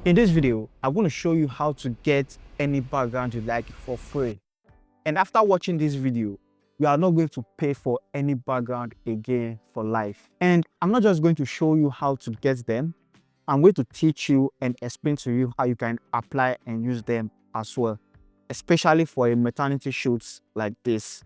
In this video, I'm going to show you how to get any background you like for free. And after watching this video, you are not going to pay for any background again for life. And I'm not just going to show you how to get them, I'm going to teach you and explain to you how you can apply and use them as well, especially for a maternity shoots like this.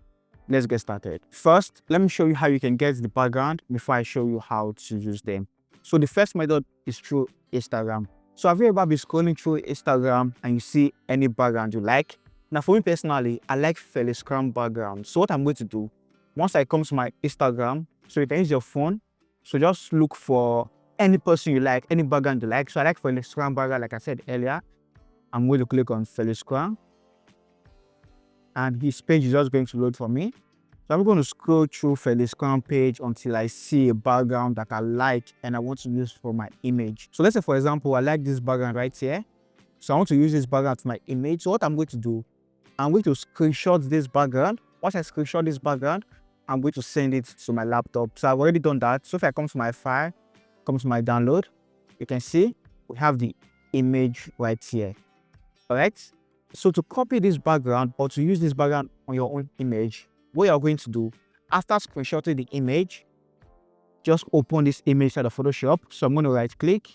Let's get started. First, let me show you how you can get the background before I show you how to use them. So the first method is through Instagram. So have you ever been scrolling through Instagram and you see any background you like? Now for me personally, I like Felix background. So what I'm going to do, once I come to my Instagram, so you can use your phone, so just look for any person you like, any background you like. So I like Felix background, like I said earlier. I'm going to click on Felix and his page is just going to load for me. So I'm going to scroll through Felix page until I see a background that I like and I want to use for my image. So let's say, for example, I like this background right here. So I want to use this background for my image. So what I'm going to do, I'm going to screenshot this background. Once I screenshot this background, I'm going to send it to my laptop. So I've already done that. So if I come to my file, come to my download, you can see we have the image right here. All right. So to copy this background or to use this background on your own image, what you're going to do, after screenshotting the image, just open this image inside of Photoshop. So I'm going to right click,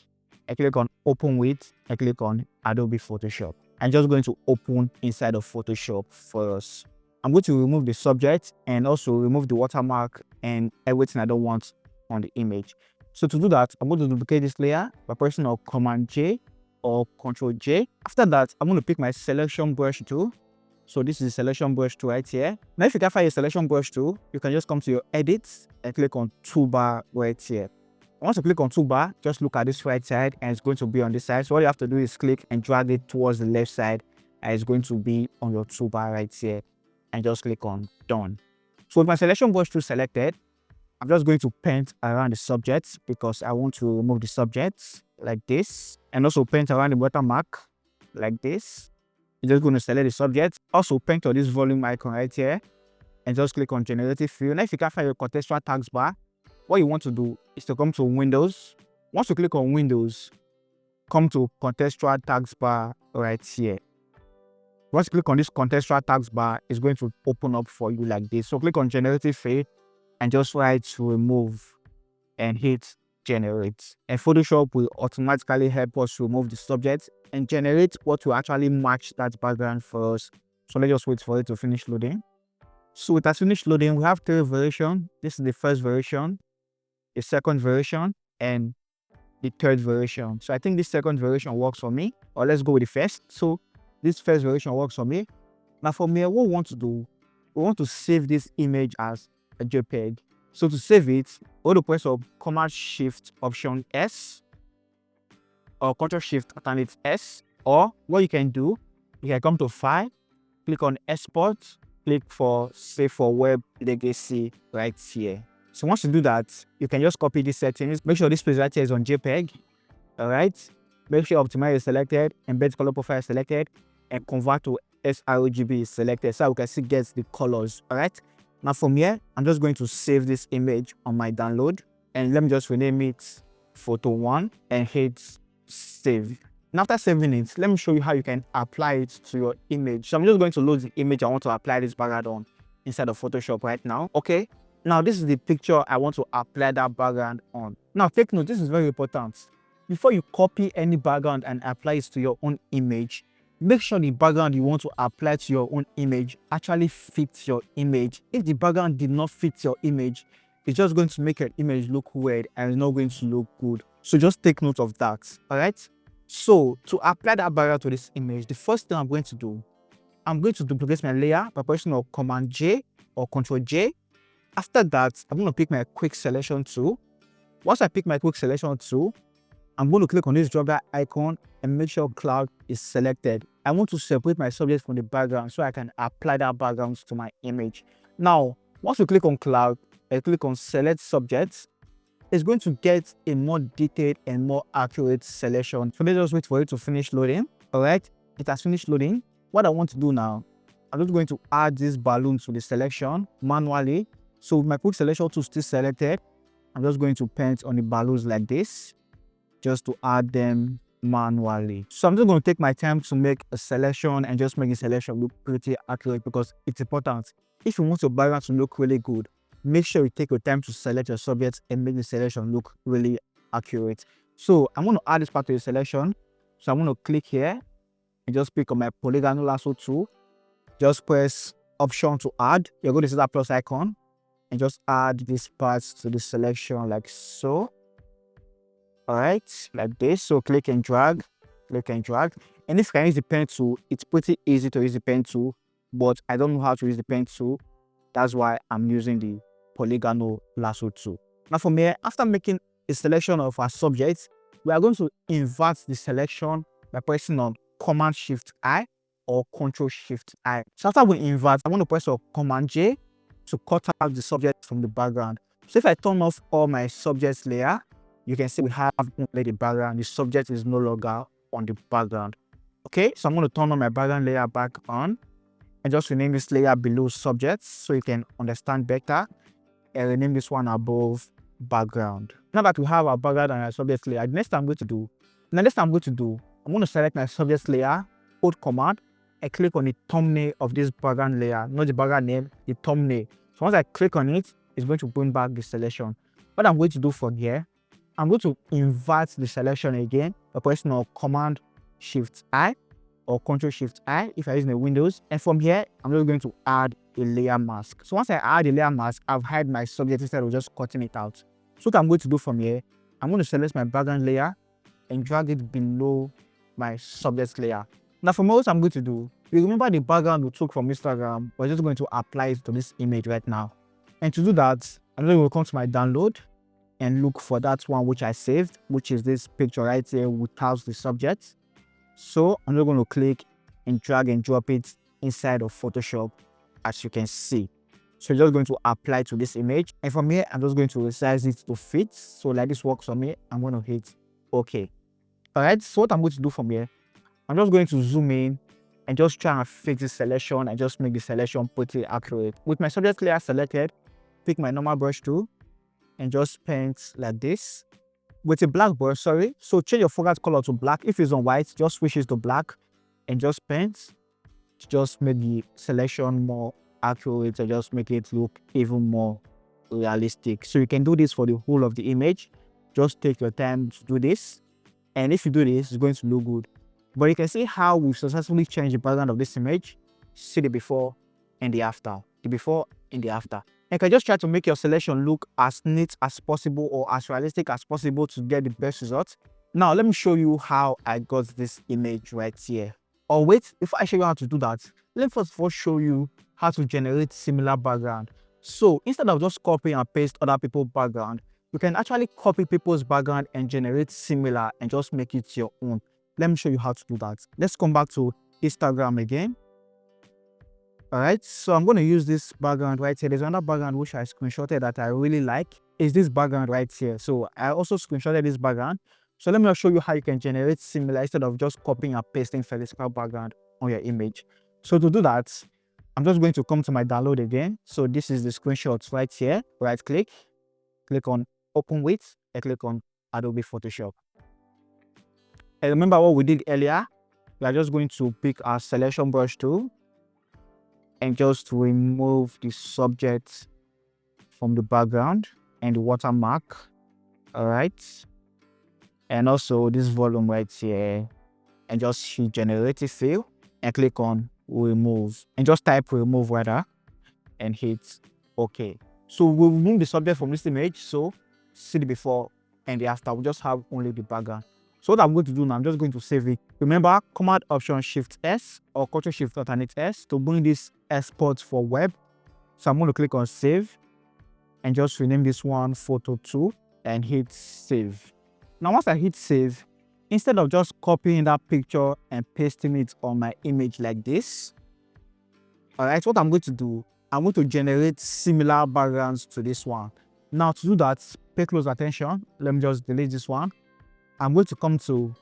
I click on open with, I click on Adobe Photoshop. I'm just going to open inside of Photoshop for us. I'm going to remove the subject and also remove the watermark and everything I don't want on the image. So to do that, I'm going to duplicate this layer by pressing on Command J or Control J. After that, I'm going to pick my selection brush tool. So this is the selection brush tool right here. Now if you can't find your selection brush tool, you can just come to your edits and click on toolbar right here. Once you click on toolbar, just look at this right side and it's going to be on this side. So all you have to do is click and drag it towards the left side and it's going to be on your toolbar right here, and just click on done. So with my selection brush tool selected, I'm just going to paint around the subject because I want to remove the subjects like this, and also paint around the watermark like this. You're just going to select the subject, also paint on this volume icon right here and just click on generative fill. Now if you can't find your contextual tags bar, what you want to do is to come to Windows. Once you click on Windows, come to contextual tags bar right here. Once you click on this contextual tags bar, it's going to open up for you like this. So click on generative fill and just write to remove and hit generate. And Photoshop will automatically help us remove the subject and generate what will actually match that background for us. So let's just wait for it to finish loading. So with that finished loading, we have three variations. This is the first variation, the second variation, and the third variation. So I think this second variation works for me. Or let's go with the first. So this first variation works for me. Now for me, what we want to do, we want to save this image as a JPEG. So to save it, we want to press Command Shift Option S or Ctrl Shift Alternate S. Or what you can do, you can come to File, click on Export, click for Save for Web Legacy right here. So once you do that, you can just copy these settings. Make sure this place right here is on JPEG. All right. Make sure Optimize is selected, Embed Color Profile is selected, and Convert to sRGB is selected so we can see get the colors. All right. Now from here, I'm just going to save this image on my download, and let me just rename it Photo 1 and hit Save. And after saving it, let me show you how you can apply it to your image. So I'm just going to load the image I want to apply this background on inside of Photoshop right now. Okay. Now this is the picture I want to apply that background on. Now take note, this is very important. Before you copy any background and apply it to your own image, make sure the background you want to apply to your own image actually fits your image. If the background did not fit your image, it's just going to make your image look weird and it's not going to look good. So just take note of that. All right. So to apply that background to this image, the first thing I'm going to do, I'm going to duplicate my layer by pressing on Command J or Control J. After that, I'm going to pick my quick selection tool. Once I pick my quick selection tool, I'm going to click on this drop down icon and make sure cloud is selected. I want to separate my subject from the background so I can apply that background to my image. Now, once you click on cloud and click on select subjects, it's going to get a more detailed and more accurate selection. So let's just wait for it to finish loading. All right, it has finished loading. What I want to do now, I'm just going to add this balloon to the selection manually. So with my quick selection tool still selected, I'm just going to paint on the balloons like this, just to add them manually. So I'm just going to take my time to make a selection and just make the selection look pretty accurate because it's important. If you want your background to look really good, make sure you take your time to select your subject and make the selection look really accurate. So I'm going to add this part to the selection. So I'm going to click here and just pick on my polygonal lasso tool. Just press option to add. You're going to see that plus icon and just add this part to the selection like so. All right, like this. So click and drag, click and drag. And if you can use the pen tool, it's pretty easy to use the pen tool, but I don't know how to use the pen tool. That's why I'm using the polygonal lasso tool. Now from here, after making a selection of our subjects, we are going to invert the selection by pressing on Command Shift I or Control Shift I. So after we invert, I want to press on Command J to cut out the subject from the background. So if I turn off all my subjects layer, you can see we have only the background. The subject is no longer on the background. Okay, so I'm going to turn on my background layer back on and just rename this layer below subjects so you can understand better, and rename this one above background. Now that we have our background and our subject layer, the next thing I'm going to do, I'm going to select my subject layer, hold Command, and click on the thumbnail of this background layer, not the background name, the thumbnail. So once I click on it, it's going to bring back the selection. What I'm going to do from here, I'm going to invert the selection again by pressing on Command Shift I or Control Shift I if you're using the Windows. And from here, I'm just going to add a layer mask. So once I add a layer mask, I've hide my subject instead of just cutting it out. So what I'm going to do from here, I'm going to select my background layer and drag it below my subject layer. Now from what I'm going to do, you remember the background we took from Instagram, we're just going to apply it to this image right now. And to do that, I'm going to come to my download and look for that one which I saved, which is this picture right here without the subject. So I'm just going to click and drag and drop it inside of Photoshop, as you can see. So you're just going to apply to this image. And from here, I'm just going to resize it to fit. So like this works for me, I'm going to hit OK. All right, so what I'm going to do from here, I'm just going to zoom in and just try and fix the selection and just make the selection pretty accurate. With my subject layer selected, pick my normal brush tool and just paint like this with a black brush, so change your foreground color to black. If it's on white, just switch it to black and just paint to just make the selection more accurate and just make it look even more realistic. So you can do this for the whole of the image. Just take your time to do this, and if you do this, it's going to look good. But you can see how we've successfully changed the background of this image. See the before and the after, the before and the after. You can just try to make your selection look as neat as possible or as realistic as possible to get the best results. Now, let me show you how I got this image right here. Or wait, before I show you how to do that, let me first of all show you how to generate similar background. So instead of just copy and paste other people's background, you can actually copy people's background and generate similar and just make it your own. Let me show you how to do that. Let's come back to Instagram again. All right, so I'm going to use this background right here. There's another background which I screenshotted that I really like. Is this background right here. So I also screenshotted this background. So let me show you how you can generate similar instead of just copying and pasting Felix background on your image. So to do that, I'm just going to come to my download again. So this is the screenshot right here. Right click, click on Open With, and click on Adobe Photoshop. And remember what we did earlier? We are just going to pick our selection brush tool and just remove the subject from the background and the watermark. All right, and also this volume right here, and just hit generative fill and click on remove and just type remove rather and hit OK. So we'll remove the subject from this image. So see the before and the after, we just have only the background. So what I'm going to do now, I'm just going to save it. Remember, Command Option Shift S or Control Shift Alternate S to bring this export for web. So I'm going to click on Save and just rename this one Photo 2 and hit Save. Now once I hit Save, instead of just copying that picture and pasting it on my image like this, all right, what I'm going to do, I'm going to generate similar backgrounds to this one. Now to do that, pay close attention. Let me just delete this one. I'm going to come to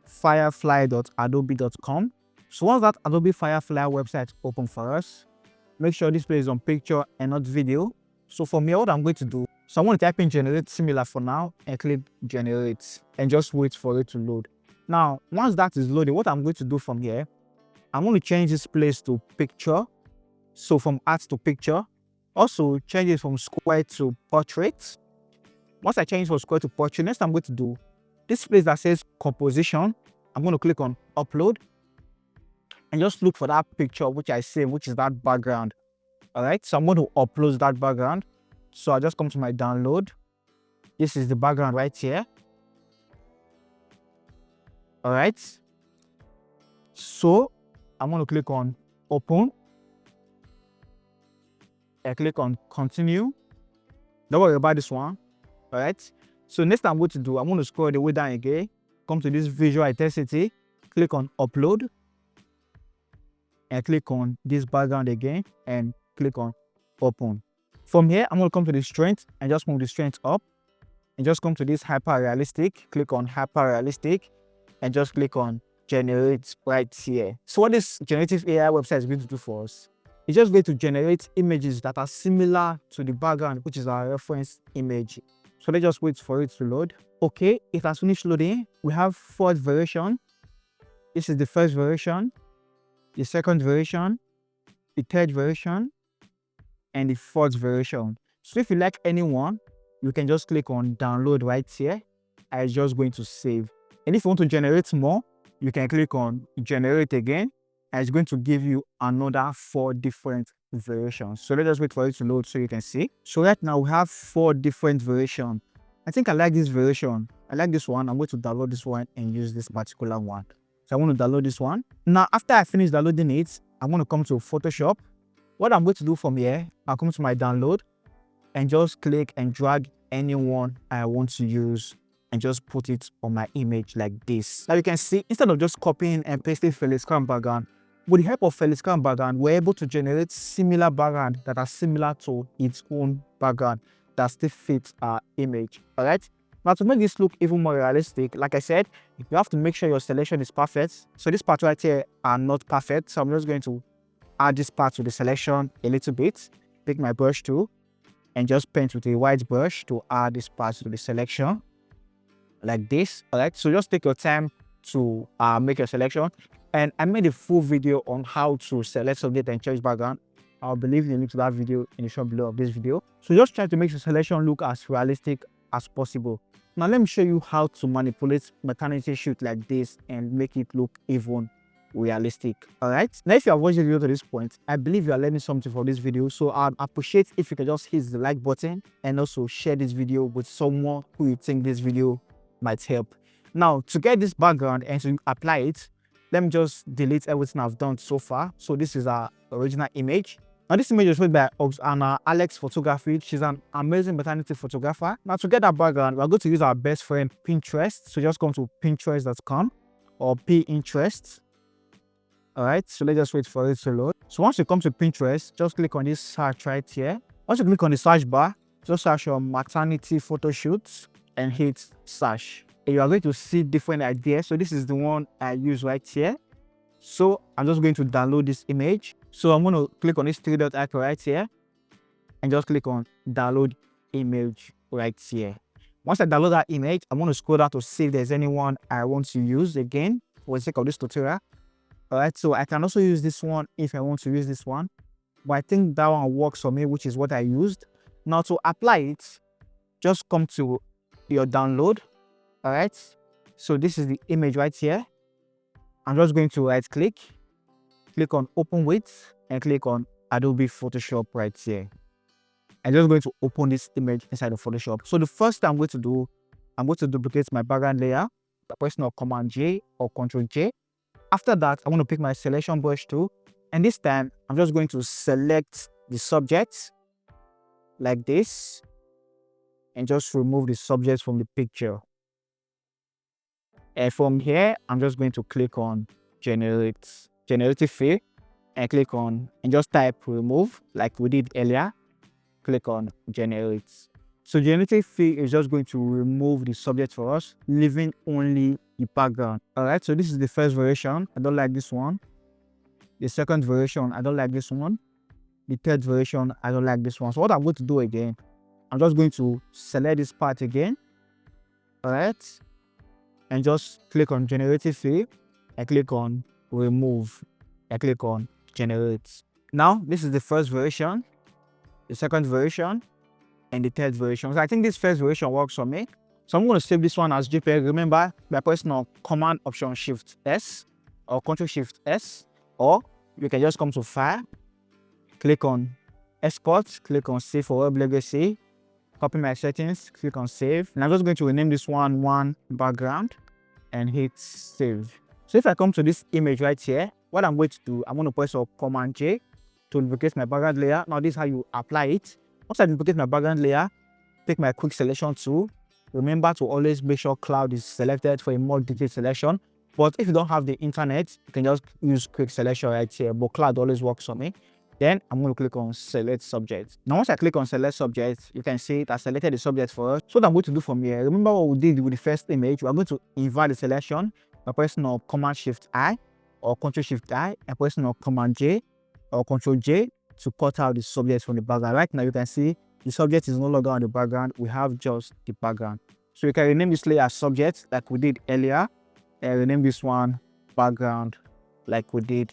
firefly.adobe.com. So once that Adobe Firefly website open for us, make sure this place is on picture and not video. So for me, what I'm going to do, so I'm going to type in generate similar for now and click generate and just wait for it to load. Now, once that is loaded, what I'm going to do from here, I'm going to change this place to picture. So from art to picture. Also change it from square to portrait. Once I change from square to portrait, next I'm going to do this place that says composition. I'm going to click on upload and just look for that picture which I saved, which is that background. All right, so I'm going to upload that background. So I just come to my download. This is the background right here. All right, so I'm going to click on open. I click on continue. Don't worry about this one. All right, so next I'm going to do, I'm going to scroll the way down again, come to this visual intensity, click on upload, and click on this background again, and click on open. From here, I'm going to come to the strength and just move the strength up, and just come to this hyper realistic, click on hyper realistic, and just click on generate right here. So what this generative AI website is going to do for us, it's just going to generate images that are similar to the background, which is our reference image. So let's just wait for it to load. Okay, it has finished loading. We have fourth variation. This is the first variation, the second variation, the third variation, and the fourth variation. So if you like any one, you can just click on download right here, and it's just going to save. And if you want to generate more, you can click on generate again, and it's going to give you another 4 different variations. So let's just wait for it to load so you can see. So right now we have 4 different variations. I think I like this variation. I like this one. I'm going to download this one and use this particular one. So I want to download this one. Now, after I finish downloading it, I'm going to come to Photoshop. What I'm going to do from here, I'll come to my download and just click and drag any one I want to use and just put it on my image like this. Now you can see, instead of just copying and pasting Felix background, with the help of Felix background, we're able to generate similar background that are similar to its own background that still fits our image. All right. Now to make this look even more realistic, like I said, you have to make sure your selection is perfect. So this part right here are not perfect. So I'm just going to add this part to the selection a little bit. Pick my brush tool and just paint with a white brush to add this part to the selection like this. All right. So just take your time to make your selection. And I made a full video on how to select subject and change background. I'll leave the link to that video in the short below of this video. So just try to make your selection look as realistic as possible. Now let me show you how to manipulate maternity shoot like this and make it look even realistic. All right. Now if you have watched the video to this point, I believe you are learning something from this video. So I'd appreciate if you could just hit the like button and also share this video with someone who you think this video might help. Now to get this background and to apply it, let me just delete everything I've done so far. So this is our original image. Now this image was made by Oxanaalexphotography. She's an amazing maternity photographer. Now to get that background, we're going to use our best friend Pinterest. So just come to pinterest.com or Pinterest. All right, so let's just wait for it to load. So once you come to Pinterest, just click on this search right here. Once you click on the search bar, just search your maternity photo shoots and hit search. You are going to see different ideas. So this is the one I use right here. So I'm just going to download this image. So I'm going to click on this 3-dot icon right here and just click on download image right here. Once I download that image, I'm going to scroll down to see if there's anyone I want to use again for the sake of this tutorial. All right, so I can also use this one if I want to use this one, but I think that one works for me, which is what I used. Now to apply it, just come to your download. All right, so this is the image right here. I'm just going to right click on open with and click on Adobe Photoshop right here. I'm just going to open this image inside of Photoshop. So the first thing I'm going to do, I'm going to duplicate my background layer by pressing Command J or Control J. After that, I'm going to pick my selection brush tool, and this time I'm just going to select the subject like this and just remove the subject from the picture. And from here, I'm just going to click on generative fill and click on and just type remove like we did earlier. Click on generate. So generative fill is just going to remove the subject for us, leaving only the background. All right, so this is the first variation. I don't like this one. The second variation, I don't like this one. The third variation, I don't like this one. So what I'm going to do again, I'm just going to select this part again. All right. and just click on generative fill. I click on remove. I click on generate. Now this is the first version, the second version, and the third version. So I think this first version works for me. So I'm going to save this one as JPEG. Remember, by pressing on Command Option Shift S or Control Shift S, or you can just come to File, click on Export, click on Save for Web Legacy, copy my settings, click on Save. And I'm just going to rename this one background and hit Save. So if I come to this image right here, what I'm going to do, I'm going to press Command J to duplicate my background layer. Now this is how you apply it. Once I duplicate my background layer, take my quick selection tool. Remember to always make sure cloud is selected for a more detailed selection. But if you don't have the internet, you can just use quick selection right here. But cloud always works for me. Then I'm going to click on select subject. Now once I click on select subject, you can see it has selected the subject for us. So what I'm going to do from here, remember what we did with the first image. We're going to invert the selection by pressing on Command Shift I or Control Shift I and pressing on Command J or Control J to cut out the subject from the background. Right now you can see the subject is no longer on the background. We have just the background. So you can rename this layer as subject like we did earlier, and rename this one background like we did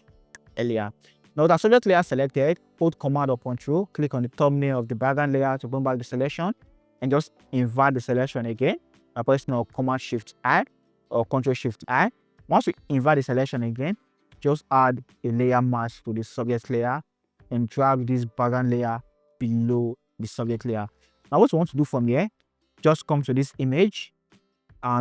earlier. Now the subject layer selected, hold Command or Control, click on the thumbnail of the background layer to bring back the selection, and just invert the selection again by pressing on Command Shift I or Control Shift I. Once we invert the selection again, just add a layer mask to the subject layer and drag this background layer below the subject layer. Now what we want to do from here, just come to this image.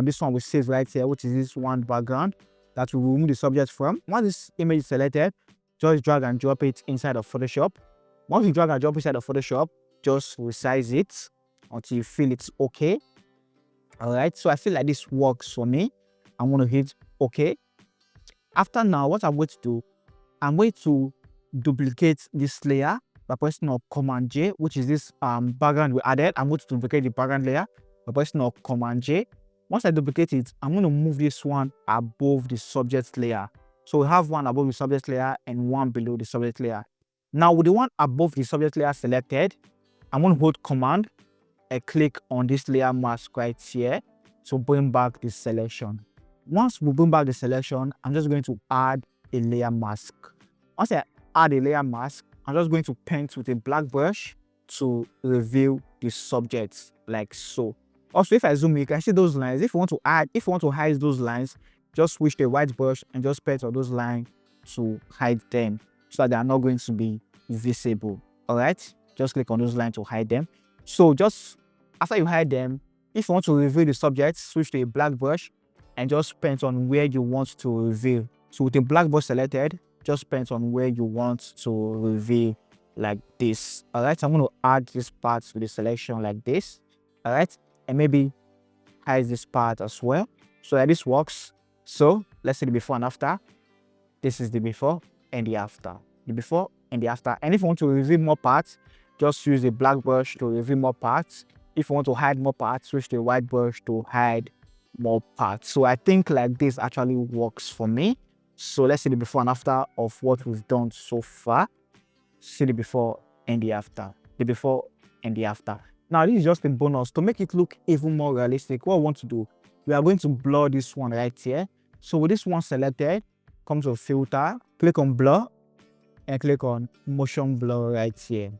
This one we save right here, which is this one background that we remove the subject from. Once this image is selected, just drag and drop it inside of Photoshop. Once you drag and drop inside of Photoshop, just resize it until you feel it's okay. All right, so I feel like this works for me. I'm going to hit OK. After now, what I'm going to do, I'm going to duplicate this layer by pressing on Command J, which is this background we added. I'm going to duplicate the background layer by pressing on Command J. Once I duplicate it, I'm going to move this one above the subject layer. So we have one above the subject layer and one below the subject layer. Now with the one above the subject layer selected, I'm going to hold Command and click on this layer mask right here to bring back the selection. Once we bring back the selection, I'm just going to add a layer mask. Once I add a layer mask, I'm just going to paint with a black brush to reveal the subject like so. Also, if I zoom in, you can see those lines. If you want to hide those lines, just switch the white brush and just paint on those lines to hide them so that they are not going to be visible. All right, just click on those lines to hide them. So just after you hide them, if you want to reveal the subject, switch to a black brush and just paint on where you want to reveal. So with the black brush selected, just paint on where you want to reveal like this. All right, so I'm going to add this part to the selection like this. All right, and maybe hide this part as well so that this works. So let's see the before and after. This is the before and the after. The before and the after. And if you want to reveal more parts, just use the black brush to reveal more parts. If you want to hide more parts, switch to the white brush to hide more parts. So I think like this actually works for me. So let's see the before and after of what we've done so far. See the before and the after. The before and the after. Now this is just a bonus to make it look even more realistic. What I want to do, we are going to blur this one right here. So with this one selected, come to filter, click on blur and click on motion blur right here.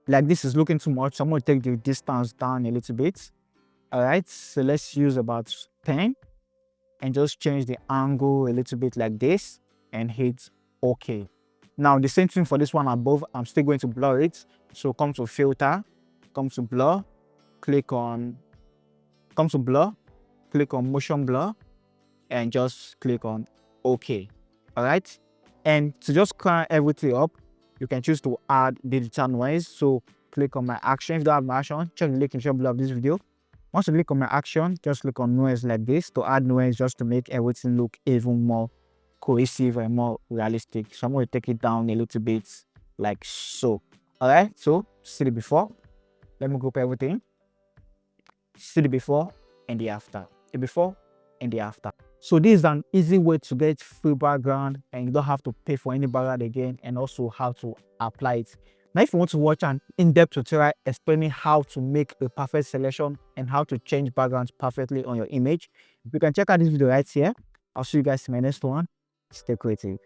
Like this is looking too much, so I'm going to take the distance down a little bit. All right, so let's use about 10 and just change the angle a little bit like this and hit OK. Now the same thing for this one above, I'm still going to blur it. So come to filter, come to blur, click on motion blur and just click on OK. All right, and to just clear everything up, you can choose to add digital noise. So click on my action. If you don't have my action, check the link in the shop below of this video. Once you click on my action, just click on noise like this to add noise just to make everything look even more cohesive and more realistic. So I'm going to take it down a little bit like so. All right, so see the before. Let me group everything. See the before and the after. The before and the after. So this is an easy way to get free background and you don't have to pay for any background again, and also how to apply it. Now, if you want to watch an in-depth tutorial explaining how to make a perfect selection and how to change backgrounds perfectly on your image, you can check out this video right here. I'll see you guys in my next one. Stay creative.